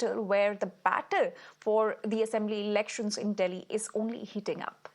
where the battle for the assembly elections in Delhi is only heating up.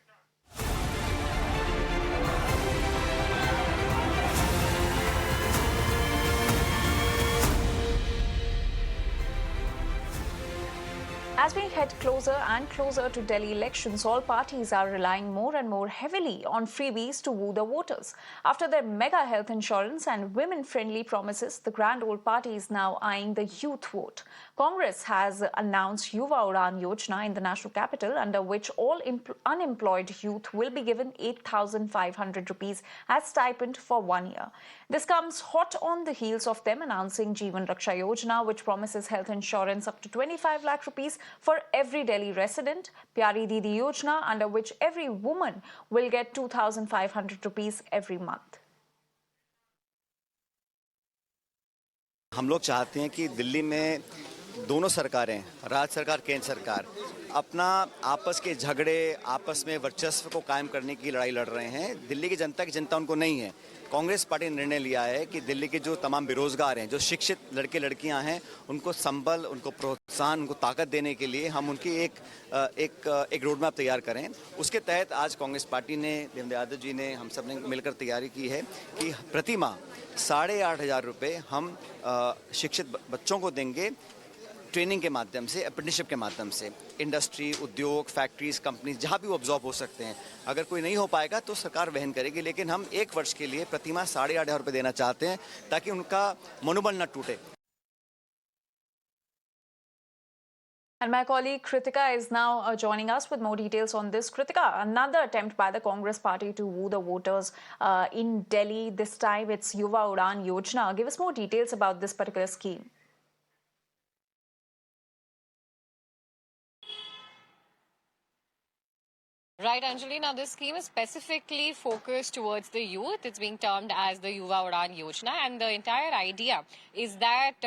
As we head closer and closer to Delhi elections, all parties are relying more and more heavily on freebies to woo the voters. After their mega health insurance and women-friendly promises, the grand old party is now eyeing the youth vote. Congress has announced Yuva Udan Yojana in the national capital, under which all unemployed youth will be given 8,500 rupees as stipend for 1 year. This comes hot on the heels of them announcing Jeevan Raksha Yojana, which promises health insurance up to 25 lakh rupees for every Delhi resident, Pyari Didi Yojana, under which every woman will get 2,500 rupees every month. हम लोग चाहते हैं कि दिल्ली में दोनों सरकारें, राज्य सरकार, केंद्र सरकार, अपना आपस के झगड़े, आपस में वर्चस्व को कायम करने की लड़ाई लड़ रहे हैं। दिल्ली की जनता उनको नहीं है। कांग्रेस पार्टी ने निर्णय लिया है कि दिल्ली के जो तमाम बेरोजगार हैं, जो शिक्षित लड़के लड़कियां हैं, उनको संबल, उनको प्रोत्साहन, उनको ताकत देने के लिए हम उनकी एक रोड मैप तैयार करें। उसके तहत आज कांग्रेस पार्टी ने, देवेंद्र यादव जी ने, हम सब ने मिलकर तैयारी की है कि प्रति माह 8,500 रुपये हम शिक्षित बच्चों को देंगे, ट्रेनिंग के माध्यम से, अप्रेंटिसशिप के माध्यम से। इंडस्ट्री, उद्योग, फैक्ट्रीज, कंपनीज, जहाँ भी वो ऑब्जॉर्व हो सकते हैं। अगर कोई नहीं हो पाएगा तो सरकार वहन करेगी, लेकिन हम 1 वर्ष के लिए प्रतिमाह 8,500 रुपये देना चाहते हैं ताकि उनका मनोबल न टूटे। And my colleague Kritika is now joining us with more details on this. Kritika, another attempt by the Congress party to woo the voters in Delhi. This time it's Yuva Udan Yojana. Give us more details about this particular scheme. Right, Anjali. Now, this scheme is specifically focused towards the youth. It's being termed as the Yuva Udan Yojana. And the entire idea is that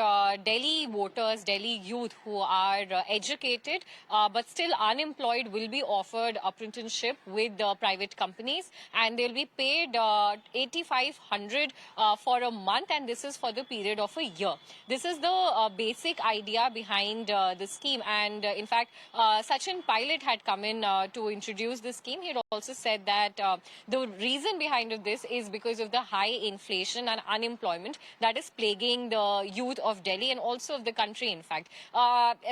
Delhi voters, Delhi youth who are educated but still unemployed will be offered apprenticeship with private companies. And they'll be paid 8,500 for a month. And this is for the period of a year. This is the basic idea behind the scheme. And in fact, Sachin Pilot had come in to introduce the scheme. He had also said that the reason behind this is because of the high inflation and unemployment that is plaguing the youth of Delhi and also of the country, in fact.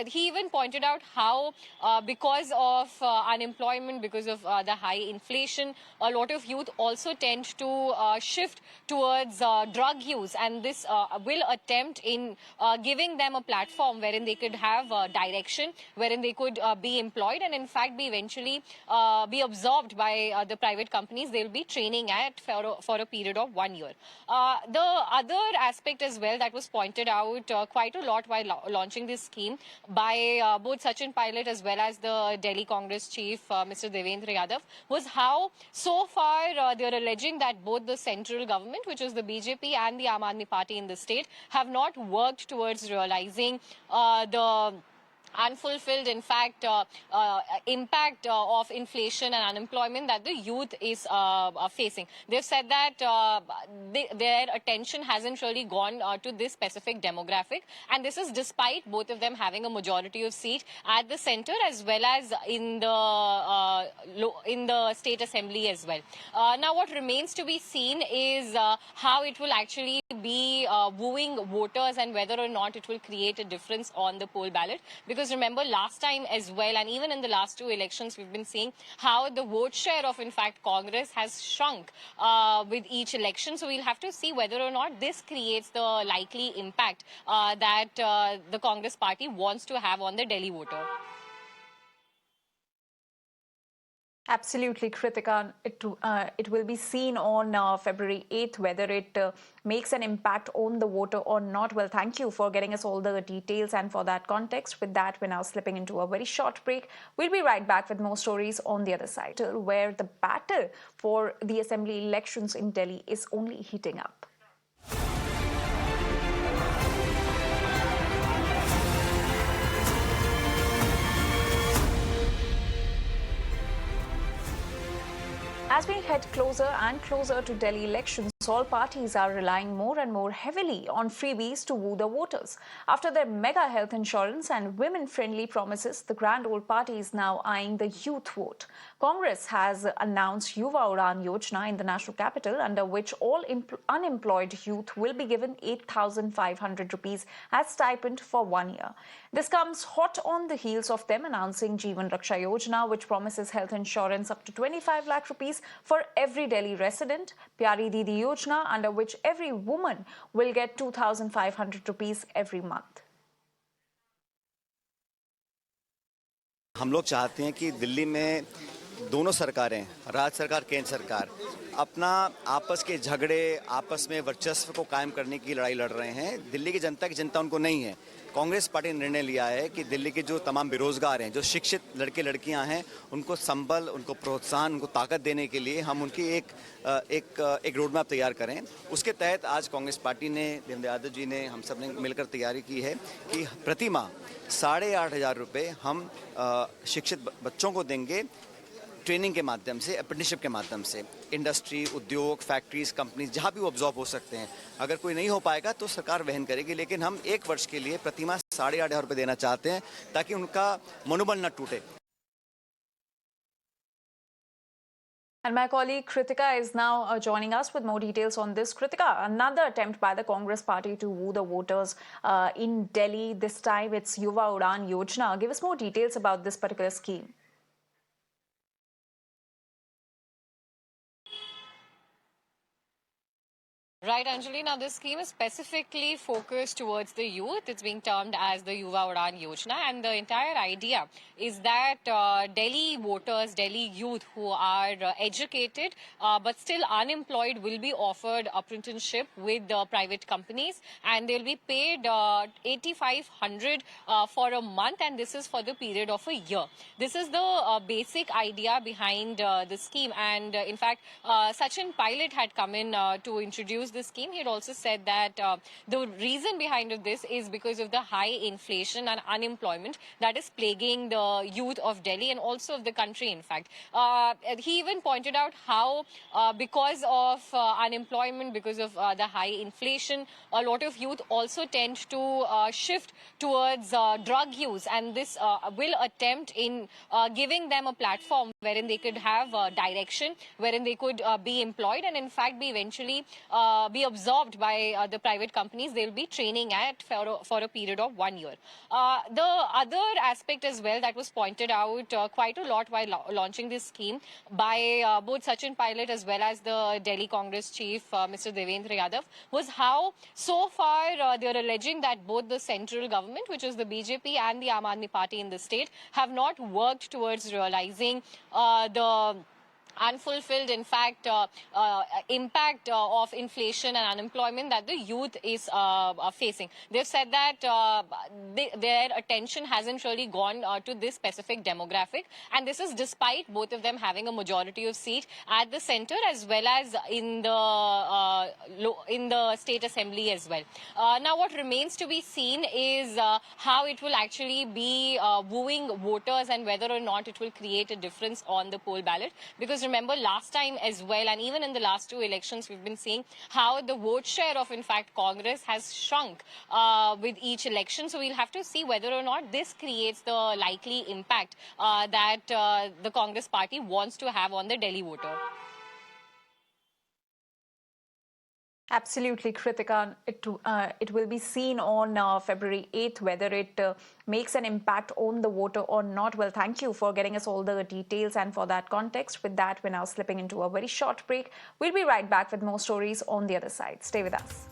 He even pointed out how because of unemployment, because of the high inflation, a lot of youth also tend to shift towards drug use, and this will attempt in giving them a platform wherein they could have direction, wherein they could be employed and in fact be eventually be absorbed by the private companies they'll be training at for a period of 1 year. The other aspect as well that was pointed out quite a lot while launching this scheme by both Sachin Pilot as well as the Delhi Congress chief, Mr. Devendra Yadav, was how so far they're alleging that both the central government, which is the BJP, and the Aam Aadmi Party in the state have not worked towards realizing the unfulfilled, in fact, impact of inflation and unemployment that the youth is facing. They've said that their attention hasn't really gone to this specific demographic, and this is despite both of them having a majority of seat at the centre as well as in the state assembly as well. Now, what remains to be seen is how it will actually be wooing voters and whether or not it will create a difference on the poll ballot. Because remember, last time as well, and even in the last 2 elections, we've been seeing how the vote share of, in fact, Congress has shrunk with each election. So we'll have to see whether or not this creates the likely impact that the Congress party wants to have on the Delhi voter. Absolutely, Kritika. It will be seen on February 8th whether it makes an impact on the voter or not. Well, thank you for getting us all the details and for that context. With that, we're now slipping into a very short break. We'll be right back with more stories on the other side, where the battle for the assembly elections in Delhi is only heating up. As we head closer and closer to Delhi elections, All parties are relying more and more heavily on freebies to woo the voters. After their mega health insurance and women-friendly promises, the grand old party is now eyeing the youth vote. Congress has announced Yuva Udan Yojana in the national capital, under which all unemployed youth will be given 8,500 rupees as stipend for 1 year. This comes hot on the heels of them announcing Jeevan Raksha Yojana, which promises health insurance up to 25 lakh rupees for every Delhi resident, Pyari Didi Yojana, under which every woman will get 2,500 rupees every month. हम लोग चाहते हैं कि दिल्ली में दोनों सरकारें, राज्य सरकार, केंद्र सरकार, अपना आपस के झगड़े, आपस में वर्चस्व को कायम करने की लड़ाई लड़ रहे हैं। दिल्ली की जनता उनको नहीं है। कांग्रेस पार्टी ने निर्णय लिया है कि दिल्ली के जो तमाम बेरोजगार हैं, जो शिक्षित लड़के लड़कियां हैं, उनको संबल, उनको प्रोत्साहन, उनको ताकत देने के लिए हम उनकी एक रोड मैप तैयार करें। उसके तहत आज कांग्रेस पार्टी ने, देवेंद्र यादव जी ने, हम सब ने मिलकर तैयारी की है कि प्रति माह 8,500 रुपये हम शिक्षित बच्चों को देंगे, ट्रेनिंग के माध्यम से, अप्रेंटिसशिप के माध्यम से। इंडस्ट्री, उद्योग, फैक्ट्रीज, कंपनीज, जहाँ भी वो ऑब्जॉर्व हो सकते हैं। अगर कोई नहीं हो पाएगा तो सरकार वहन करेगी, लेकिन हम 1 वर्ष के लिए प्रतिमाह 8,500 रुपये देना चाहते हैं ताकि उनका मनोबल न टूटे। And my colleague Kritika is now joining us with more details on this. Kritika, another attempt by the Congress party to woo the voters in Delhi. This time it's Yuva Udan Yojana. Give us more details about this particular scheme. Right, Anjali. Now, this scheme is specifically focused towards the youth. It's being termed as the Yuva Udan Yojana. And the entire idea is that Delhi voters, Delhi youth who are educated but still unemployed will be offered apprenticeship with private companies. And they'll be paid 8,500 for a month. And this is for the period of a year. This is the basic idea behind the scheme. And in fact, Sachin Pilot had come in to introduce the scheme. He had also said that the reason behind this is because of the high inflation and unemployment that is plaguing the youth of Delhi and also of the country, in fact. He even pointed out how because of unemployment, because of the high inflation, a lot of youth also tend to shift towards drug use, and this will attempt in giving them a platform wherein they could have direction, wherein they could be employed and in fact be eventually be absorbed by the private companies they'll be training at for a period of 1 year. The other aspect as well that was pointed out quite a lot while launching this scheme by both Sachin Pilot as well as the Delhi Congress chief, Mr. Devendra Yadav, was how so far they're alleging that both the central government, which is the BJP, and the Aam Aadmi Party in the state have not worked towards realizing the unfulfilled, in fact, impact of inflation and unemployment that the youth is facing. They've said that their attention hasn't really gone to this specific demographic, and this is despite both of them having a majority of seats at the centre as well as in the state assembly as well. Now, what remains to be seen is how it will actually be wooing voters and whether or not it will create a difference on the poll ballot, because remember last time as well, and even in the last 2 elections, we've been seeing how the vote share of, in fact, Congress has shrunk with each election. So we'll have to see whether or not this creates the likely impact that the Congress party wants to have on the Delhi voter. Absolutely, Kritika. It will be seen on February 8th whether it makes an impact on the voter or not. Well, thank you for getting us all the details and for that context. With that, we're now slipping into a very short break. We'll be right back with more stories on the other side. Stay with us.